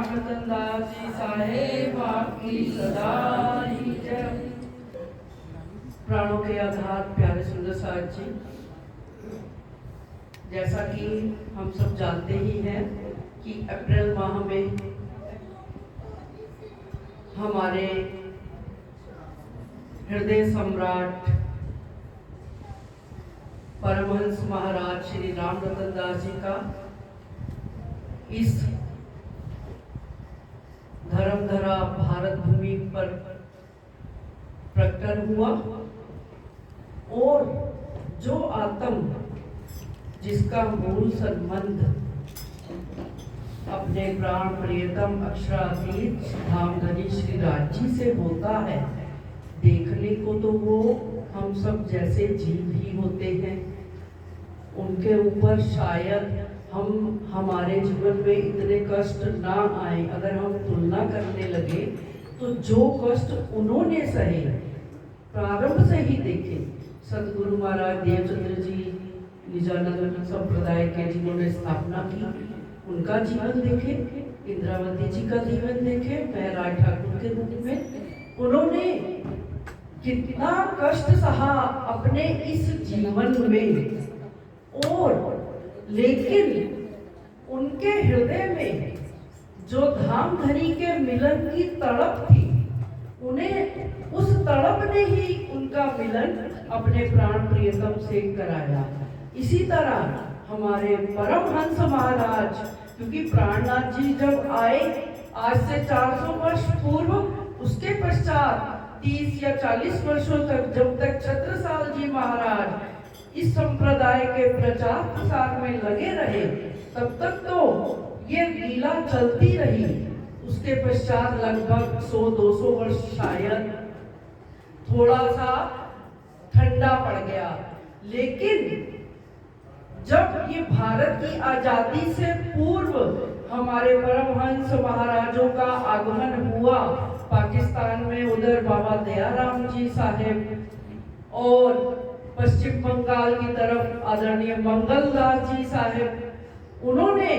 रामचंद्र दास जी साहेब आपकी सदा ही जय। प्राणों के आधार प्यारे सुंदर साहब जी, जैसा कि हम सब जानते ही हैं कि अप्रैल माह में हमारे हृदय सम्राट परमहंस महाराज श्री राम रतन दास जी का इस धर्मधरा भारत भूमि पर प्रकटन हुआ और जो आत्म जिसका मूल संबंध अपने प्राण प्रियतम अक्षरातीत धामधनी श्री राज्य से होता है, देखने को तो वो हम सब जैसे जीव ही होते हैं। उनके ऊपर शायद हमारे जीवन में इतने कष्ट ना आए। अगर हम तुलना करने लगे तो जो कष्ट उन्होंने सहे प्रारंभ से ही देखे। सतगुरु महाराज देवचंद्र जी निजानंद संप्रदाय के जिन्होंने स्थापना की, उनका जीवन देखे, इंद्रावती जी का जीवन देखे, महराज ठाकुर के रूप में उन्होंने कितना कष्ट सहा अपने इस जीवन में, और लेकिन उनके हृदय में जो धामधनी के मिलन की तड़प थी, उन्हें उस तड़प ने ही उनका मिलन अपने प्राण प्रियतम से कराया। इसी तरह हमारे परमहंस महाराज, क्योंकि प्राणनाथ जी जब आए आज से 400 वर्ष पूर्व, उसके पश्चात 30 या 40 वर्षों तक जब तक छत्रसाल जी महाराज इस संप्रदाय के प्रचार प्रसार में लगे रहे, तब तक तो ये लीला चलती रही। उसके पश्चात लगभग 100-200 वर्ष शायद थोड़ा सा ठंडा पड़ गया, लेकिन जब ये भारत की आजादी से पूर्व हमारे परमहंस महाराजों का आगमन हुआ पाकिस्तान में, उधर बाबा दयाराम जी साहेब और पश्चिम बंगाल की तरफ आदरणीय मंगलदास जी साहेब, उन्होंने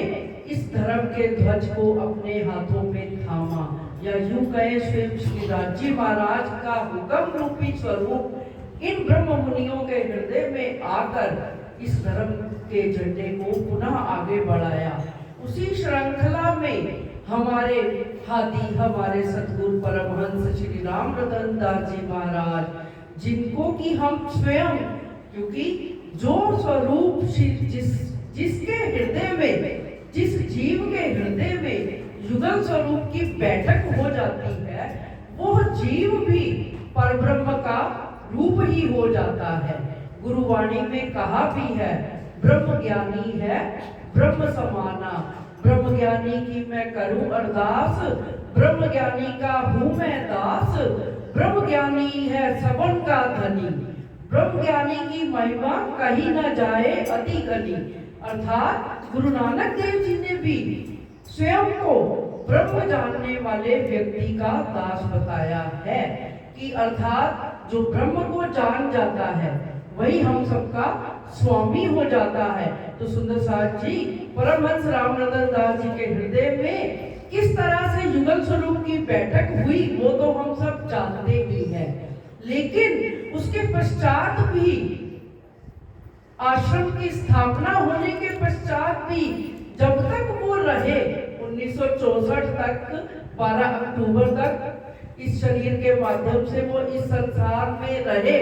इस धर्म के ध्वज को अपने हाथों में थामा, या यूं कहें स्वयं श्री राज्य महाराज का हुक्म रूपी स्वरूप इन ब्रह्म मुनियों के हृदय में आकर इस धर्म के झंडे को पुनः आगे बढ़ाया। उसी श्रृंखला में हमारे हाथी, हमारे सतगुरु परमहंस श्री राम रतन दास जी महाराज, जिनको कि हम स्वयं, क्योंकि जो स्वरूप जिसके हृदय में, जिस जीव के हृदय में युगल स्वरूप की बैठक हो जाती है, वो जीव भी परब्रह्म का रूप ही हो जाता है। गुरुवाणी में कहा भी है, ब्रह्म ज्ञानी है ब्रह्म समाना, ब्रह्म ज्ञानी की मैं करूं अरदास, ब्रह्म ज्ञानी का हूं मैं दास, ब्रह्म ज्ञानी है सबन का धनी, ब्रह्म ज्ञानी की महिमा कहीं न जाए अति गनी। अर्थात गुरु नानक देव जी ने भी स्वयं को ब्रह्म जानने वाले व्यक्ति का दास बताया है, कि अर्थात जो ब्रह्म को जान जाता है वही हम सबका स्वामी हो जाता है। तो सुंदर साहब जी, परमहंस राम रतन दास जी के हृदय में किस तरह से युगल स्वरूप की बैठक हुई वो तो हम सब जानते ही हैं, लेकिन उसके पश्चात भी आश्रम की स्थापना होने के पश्चात भी जब तक वो रहे 1964 तक, 12 अक्टूबर तक इस शरीर के माध्यम से वो इस संसार में रहे,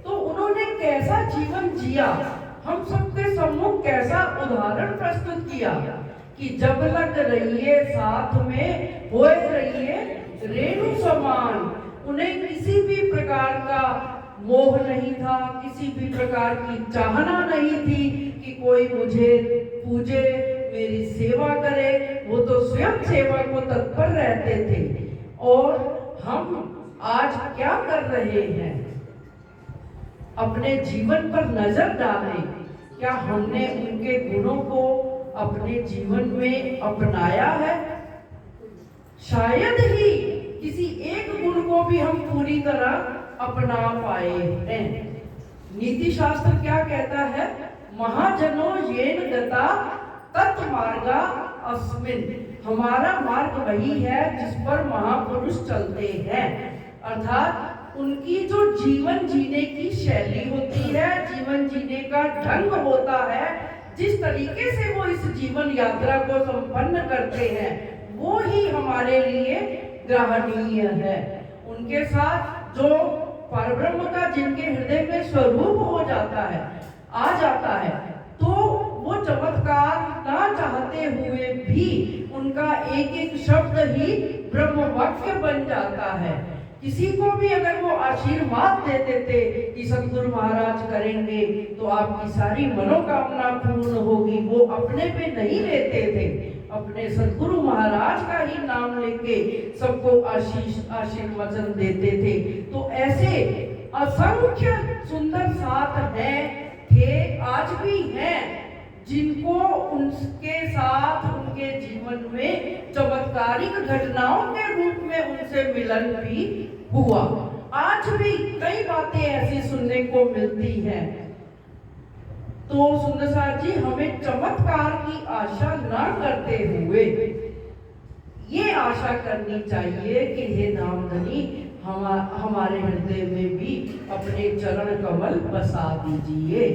तो उन्होंने कैसा जीवन जिया, हम सबके सम्मुख कैसा उदाहरण प्रस्तुत किया कि जब लग रहिए साथ में होए रहिए रेणु समान। उन्हें किसी भी प्रकार का मोह नहीं था, किसी भी प्रकार की चाहना नहीं थी कि कोई मुझे पूजे, मेरी सेवा करे। वो तो स्वयं सेवा को तत्पर रहते थे। और हम आज क्या कर रहे हैं, अपने जीवन पर नजर डालें, क्या हमने उनके गुणों को अपने जीवन में अपनाया है? शायद ही किसी एक गुण को भी हम पूरी तरह अपना पाए हैं। नीति शास्त्र क्या कहता है? महाजनो येन गता तत् मार्गा अस्मिन, हमारा मार्ग वही है जिस पर महापुरुष चलते हैं। अर्थात उनकी जो जीवन जीने की शैली होती है, जीवन जीने का ढंग होता है, जिस तरीके से वो इस जीवन यात्रा को संपन्न करते हैं, वो ही हमारे लिए ग्रहणीय है। उनके साथ जो परब्रह्म का जिनके हृदय में स्वरूप हो जाता है, आ जाता है, तो वो चमत्कार ना चाहते हुए भी उनका एक एक शब्द ही ब्रह्म वाक्य बन जाता है। किसी को भी अगर वो आशीर्वाद देते थे कि सतगुरु महाराज करेंगे तो आपकी सारी मनोकामना पूर्ण होगी, वो अपने पे नहीं लेते थे, अपने सतगुरु महाराज का ही नाम लेके सबको आशीर्वचन देते थे। तो ऐसे असंख्य सुंदर साथ हैं, थे, आज भी हैं, जिनको उनके साथ उनके जीवन में चमत्कारिक घटनाओं के रूप में उनसे मिलन भी हुआ। आज भी कई बातें ऐसी सुनने को मिलती हैं। तो सुंदर सार जी, हमें चमत्कार की आशा ना करते हुए ये आशा करनी चाहिए कि हे धामधनी, हमारे हृदय में भी अपने चरण कमल बसा दीजिए।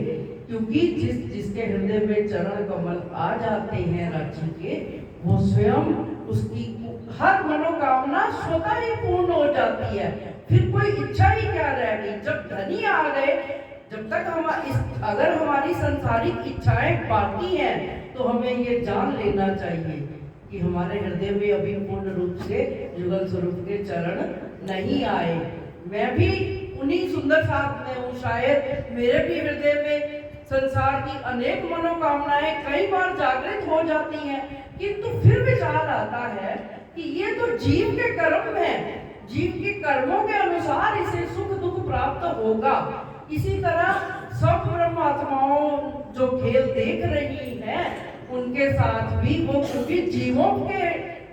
क्योंकि जिसके हृदय में चरण कमल आ जाते हैं राज्य के, वो स्वयं उसकी हर मनोकामना स्वतः ही पूर्ण हो जाती है। फिर कोई इच्छा ही क्या रह गई। जब धनी आ गए, जब तक अगर हमारी संसारिक इच्छाएं बाकी हैं, तो हमें ये जान लेना चाहिए कि हमारे हृदय में अभी पूर्ण रूप से युगल स्वरूप के चरण नहीं आए। मैं भी उन्हीं सुंदर साथ में हूँ, शायद मेरे भी हृदय में संसार की अनेक मनोकामनाएं कई बार जागृत हो जाती हैं, किंतु फिर विचार आता है कि ये तो जीव के कर्म हैं, जीव के कर्मों के अनुसार इसे सुख दुख प्राप्त होगा। इसी तरह सब ब्रह्मात्माओं जो खेल देख रही हैं, उनके साथ भी वो क्योंकि जीवों के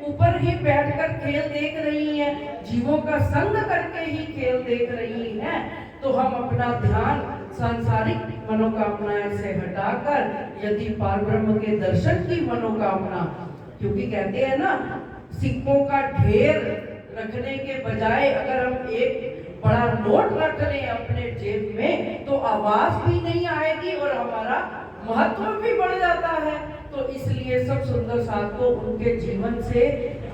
ऊपर ही बैठकर खेल देख रही हैं, जीवों का संग करके ही खेल देख रही हैं, तो हम अपना ध्यान सांसारिक मनोकामनाएं से हटाकर यदि पारब्रह्म के दर्शन की मनोकामना, क्योंकि कहते हैं ना, सिक्कों का ढेर रखने के बजाय अगर हम एक बड़ा नोट रख लें अपने जेब में, तो आवाज भी नहीं आएगी और हमारा महत्व भी बढ़ जाता है। तो इसलिए सब सुंदर साथ को उनके जीवन से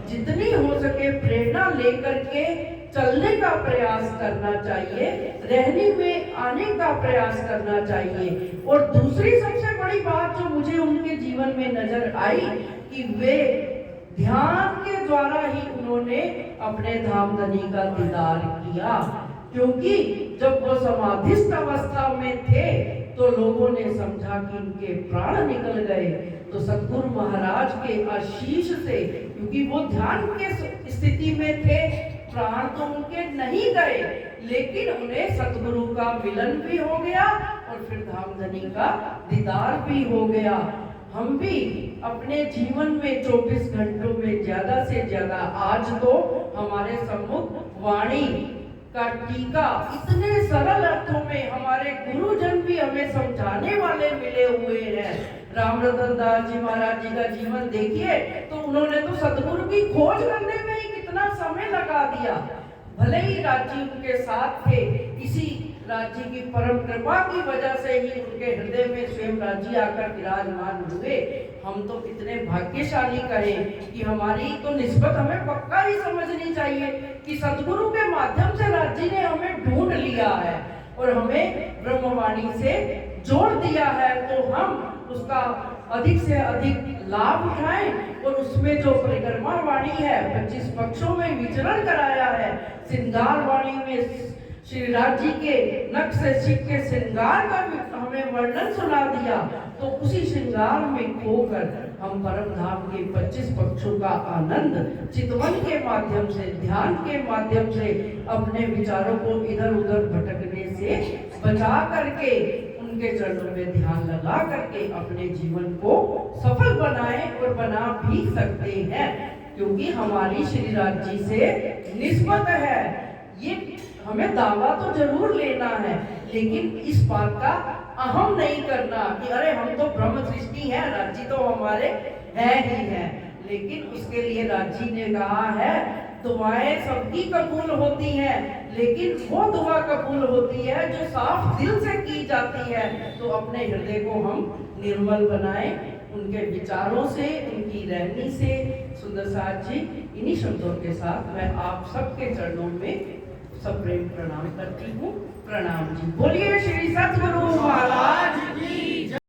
जितनी हो सके प्रेरणा लेकर के चलने का प्रयास करना चाहिए, रहने में आने का प्रयास करना चाहिए। और दूसरी सबसे बड़ी बात जो मुझे उनके जीवन में नजर आई कि वे ध्यान के द्वारा ही उन्होंने अपने धामधनी का दीदार किया। क्योंकि जब वो समाधिस्थ अवस्था में थे तो लोगों ने समझा कि उनके प्राण निकल गए। तो सतगुरु महाराज के आशीष से, क्योंकि वो ध्यान के स्थिति में थे, प्राण तो उनके नहीं गए, लेकिन उन्हें सतगुरु का मिलन भी हो गया और फिर धामधनी का दीदार भी हो गया। हम भी अपने जीवन में 24 घंटों में ज्यादा से ज्यादा, आज तो हमारे सम्मुख वाणी का टीका इतने सरल अर्थों में हमारे गुरुजन भी हमें समझाने वाले मिले हुए हैं। राम रतन दास जी महाराज जी का जीवन देखिए, तो उन्होंने तो सतगुरु की खोज करने में ही कितना समय लगा दिया। भले ही राज्य उनके साथ थे, इसी राज्य की परम कृपा की वजह से ही उनके हृदय में स्वयं राज्य आकर विराजमान हुए। हम तो कितने भाग्यशाली कहें कि हमारी तो निस्बत हमें पक्का ही समझनी चाहिए कि सतगुरु के माध्यम से राज्य ने हमें ढूंढ लिया है और हमें ब्रह्मवाणी से जोड़ दिया है। तो हम उसका अधिक से अधिक लाभ उठाएं और उसमें जो परिक्रमा वाणी है, 25 पक्षों में विचरण कराया है, श्रृंगार वाणी में श्री राज जी के नक्श से सिख के श्रृंगार का भी हमें वर्णन सुना दिया। तो उसी श्रृंगार में खोकर हम परम धाम के 25 पक्षों का आनंद चितवन के माध्यम से, ध्यान के माध्यम से अपने विचारों को इधर उधर भटकने से बचा करके उनके चरणों में ध्यान लगा करके अपने जीवन को सफल बनाएं और बना भी सकते हैं। क्योंकि हमारी श्री राज जी से निस्बत है, ये हमें दावा तो जरूर लेना है, लेकिन इस बात का अहम नहीं करना कि अरे हम तो ब्रह्म सृष्टि है, राज्य तो हमारे है ही है। लेकिन उसके लिए राज्य ने कहा है दुआएं सबकी कबूल होती हैं, लेकिन वो दुआ कबूल होती है जो साफ दिल से की जाती है। तो अपने हृदय को हम निर्मल बनाएं उनके विचारों से, उनकी रहनी से। सुंदर साथ जी, इन्हीं शब्दों के साथ मैं आप सबके चरणों में सप्रेम प्रणाम करती हूँ। प्रणाम जी। बोलिए श्री सतगुरु महाराज की।